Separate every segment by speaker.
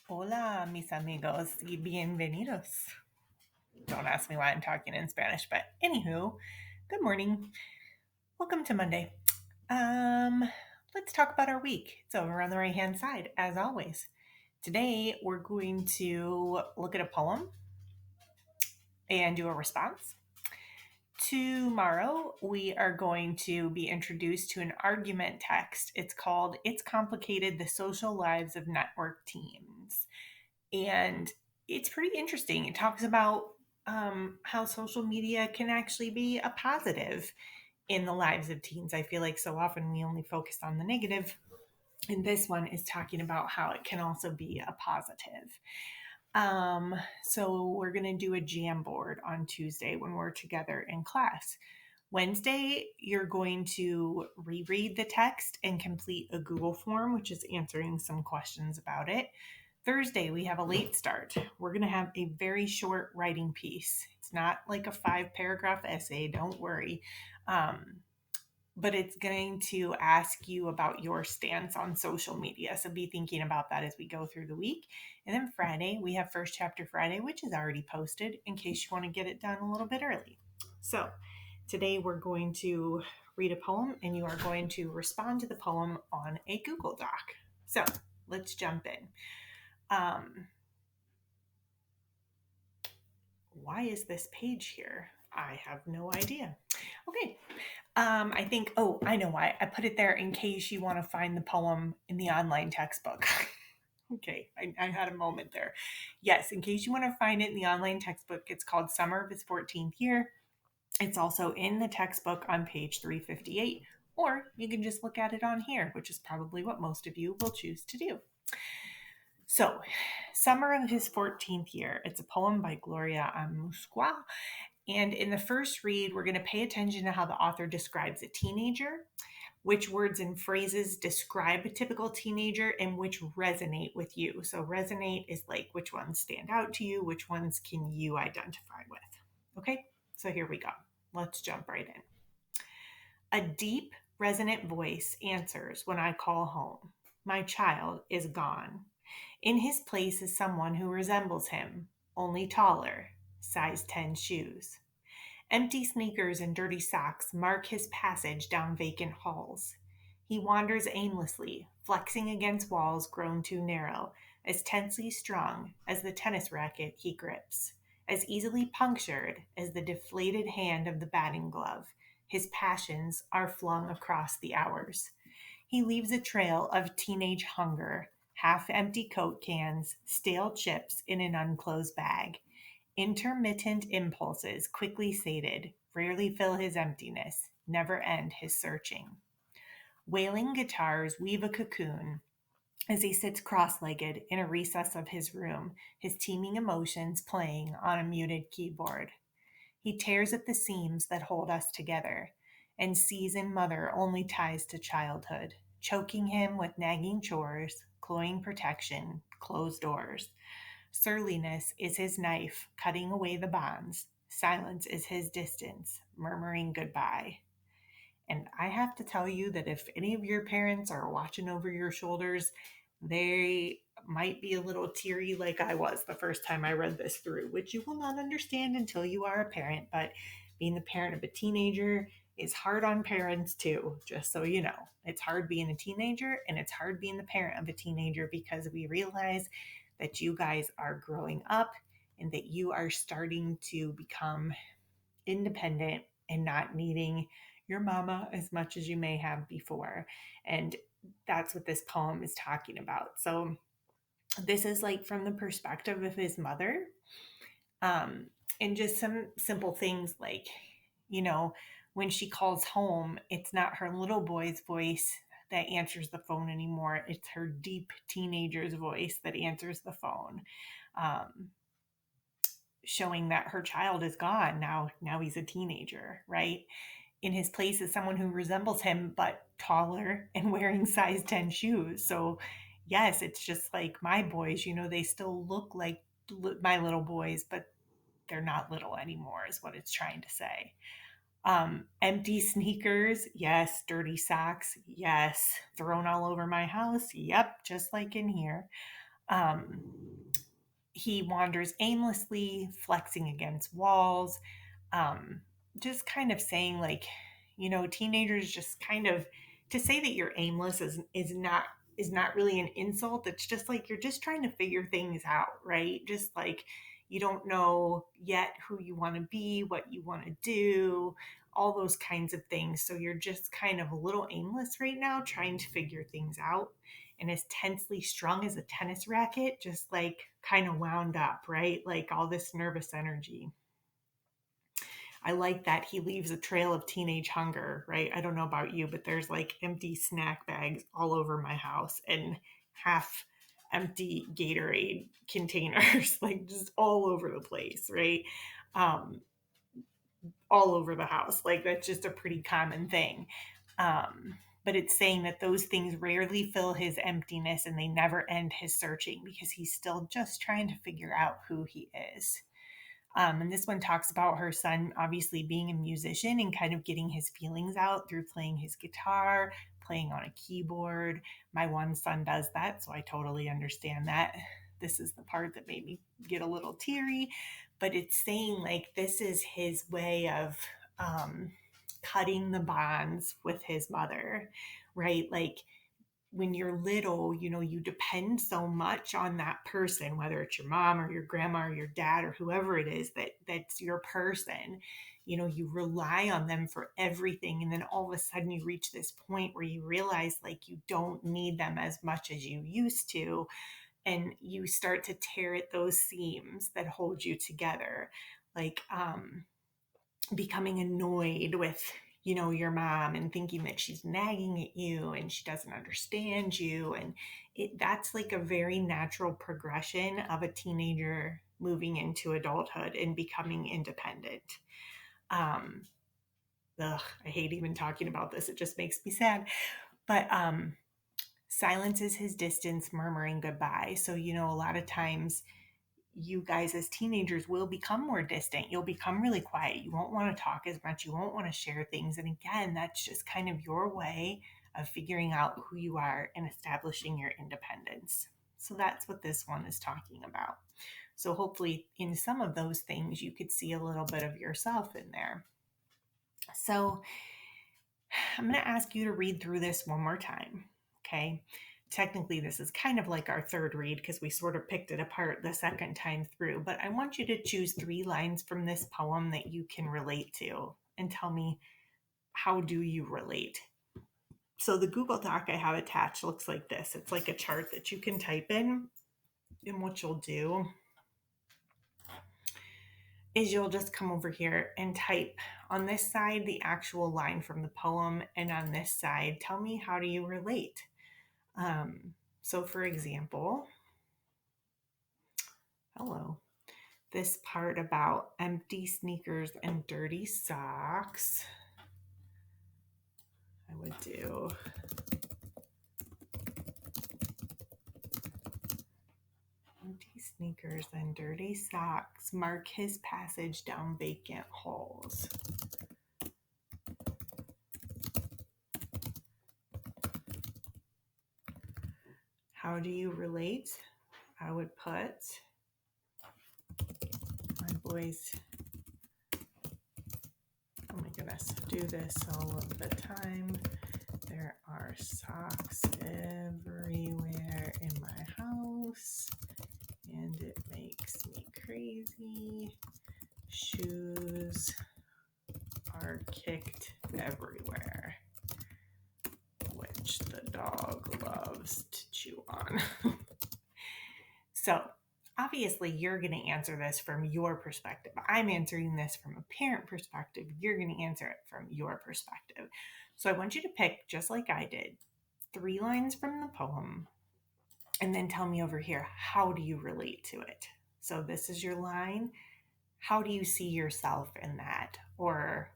Speaker 1: Hola, mis amigos, y bienvenidos. Don't ask me why I'm talking in Spanish, but anywho, good morning. Welcome to Monday. Um, let's talk about our week. It's over on the right hand side, as always. Today, we're going to look at a poem and do a response. Tomorrow, we are going to be introduced to an argument text. It's called It's Complicated: The Social Lives of Network Teens. And it's pretty interesting. It talks about how social media can actually be a positive in the lives of teens. I feel like so often we only focus on the negative, and this one is talking about how it can also be a positive. So we're going to do a jam board on Tuesday when we're together in class. Wednesday, you're going to reread the text and complete a Google form, which is answering some questions about it. Thursday, we have a late start. We're going to have a very short writing piece. It's not like a 5 paragraph essay, don't worry. But it's going to ask you about your stance on social media. So be thinking about that as we go through the week. And then Friday, we have First Chapter Friday, which is already posted in case you want to get it done a little bit early. So today we're going to read a poem and you are going to respond to the poem on a Google Doc. So let's jump in. Why is this page here? I have no idea. Okay. I think, oh, I know why. I put it there in case you want to find the poem in the online textbook. Okay, I had a moment there. Yes, in case you want to find it in the online textbook, it's called Summer of His 14th Year. It's also in the textbook on page 358, or you can just look at it on here, which is probably what most of you will choose to do. So, Summer of His 14th Year. It's a poem by Gloria Amusqua. And in the first read, we're going to pay attention to how the author describes a teenager, which words and phrases describe a typical teenager, and which resonate with you. So, resonate is like which ones stand out to you, which ones can you identify with. Okay, so here we go. Let's jump right in. A deep, resonant voice answers when I call home. My child is gone. In his place is someone who resembles him, only taller, size 10 shoes. Empty sneakers and dirty socks mark his passage down vacant halls. He wanders aimlessly, flexing against walls grown too narrow, as tensely strung as the tennis racket he grips, as easily punctured as the deflated hand of the batting glove. His passions are flung across the hours. He leaves a trail of teenage hunger, half empty Coke cans, stale chips in an unclosed bag. Intermittent impulses, quickly sated, rarely fill his emptiness, never end his searching. Wailing guitars weave a cocoon as he sits cross legged in a recess of his room, his teeming emotions playing on a muted keyboard. He tears at the seams that hold us together and sees in mother only ties to childhood, choking him with nagging chores, cloying protection, closed doors. Surliness is his knife, cutting away the bonds. Silence is his distance, murmuring goodbye. And I have to tell you that if any of your parents are watching over your shoulders, they might be a little teary like I was the first time I read this through, which you will not understand until you are a parent. But being the parent of a teenager is hard on parents too, just so you know. It's hard being a teenager and it's hard being the parent of a teenager because we realize that you guys are growing up and that you are starting to become independent and not needing your mama as much as you may have before. And that's what this poem is talking about. So, this is like from the perspective of his mother. And just some simple things like, you know, when she calls home, it's not her little boy's voice that answers the phone anymore. It's her deep teenager's voice that answers the phone. Um, Showing that her child is gone now he's a teenager, right? In his place is someone who resembles him but taller and wearing size 10 shoes. So yes, it's just like my boys, they still look like my little boys, but they're not little anymore is what it's trying to say. Empty sneakers, yes. Dirty socks, yes. Thrown all over my house, yep, just like in here. Um, he wanders aimlessly, flexing against walls, um, just kind of saying like, teenagers just kind of, to say that you're aimless is not really an insult. It's just like you're just trying to figure things out, right? Just like you don't know yet who you want to be, what you want to do, all those kinds of things. So you're just kind of a little aimless right now, trying to figure things out, and as tensely strung as a tennis racket, just like kind of wound up, right? Like all this nervous energy. I like that he leaves a trail of teenage hunger, right? I don't know about you, but there's like empty snack bags all over my house and half empty Gatorade containers, like just all over the place, right? Um, all over the house. Like that's just a pretty common thing. But it's saying that those things rarely fill his emptiness and they never end his searching because he's still just trying to figure out who he is. And this one talks about her son obviously being a musician and kind of getting his feelings out through playing his guitar, playing on a keyboard. My one son does that, so I totally understand that. This is the part that made me get a little teary, but it's saying like this is his way of um, cutting the bonds with his mother, right? Like when you're little, you depend so much on that person, whether it's your mom or your grandma or your dad or whoever it is that's your person. You rely on them for everything. And then all of a sudden you reach this point where you realize like you don't need them as much as you used to. And you start to tear at those seams that hold you together. Like, becoming annoyed with your mom and thinking that she's nagging at you and she doesn't understand you, and that's like a very natural progression of a teenager moving into adulthood and becoming independent. um I hate even talking about this, it just makes me sad, but silence is his distance murmuring goodbye. So a lot of times you guys as teenagers will become more distant. You'll become really quiet. You won't want to talk as much. You won't want to share things. And again, that's just kind of your way of figuring out who you are and establishing your independence. So that's what this one is talking about. So hopefully, in some of those things, you could see a little bit of yourself in there. So I'm going to ask you to read through this one more time. Okay. Technically, this is kind of like our third read because we sort of picked it apart the second time through. But I want you to choose 3 lines from this poem that you can relate to and tell me, how do you relate? So the Google Doc I have attached looks like this. It's like a chart that you can type in. And what you'll do is you'll just come over here and type on this side the actual line from the poem, and on this side, tell me, how do you relate? So, for example, hello, this part about empty sneakers and dirty socks, I would do empty sneakers and dirty socks mark his passage down vacant halls. How do you relate? I would put, my boys, oh my goodness, do this all of the time. There are socks everywhere in my house, and it makes me crazy. Shoes are kicked everywhere, which the dog loves to chew on. So, obviously, you're going to answer this from your perspective. I'm answering this from a parent perspective. You're going to answer it from your perspective. So, I want you to pick, just like I did, 3 lines from the poem and then tell me over here, how do you relate to it? So, this is your line. How do you see yourself in that? Or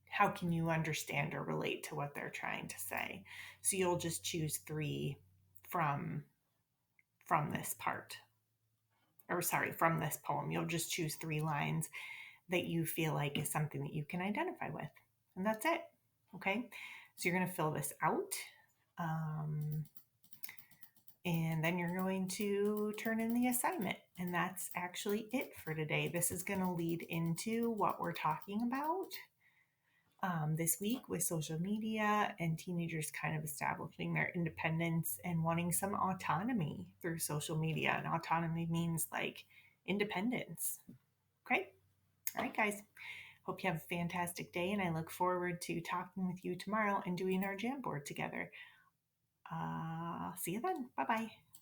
Speaker 1: how can you understand or relate to what they're trying to say? So you'll just choose 3 from this part, or sorry, from this poem. You'll just choose 3 lines that you feel like is something that you can identify with, and that's it. Okay, so you're going to fill this out. And then you're going to turn in the assignment. And that's actually it for today. This is going to lead into what we're talking about this week with social media and teenagers kind of establishing their independence and wanting some autonomy through social media. And autonomy means like independence. Okay. All right, guys. Hope you have a fantastic day, and I look forward to talking with you tomorrow and doing our Jamboard together. See you then. Bye bye.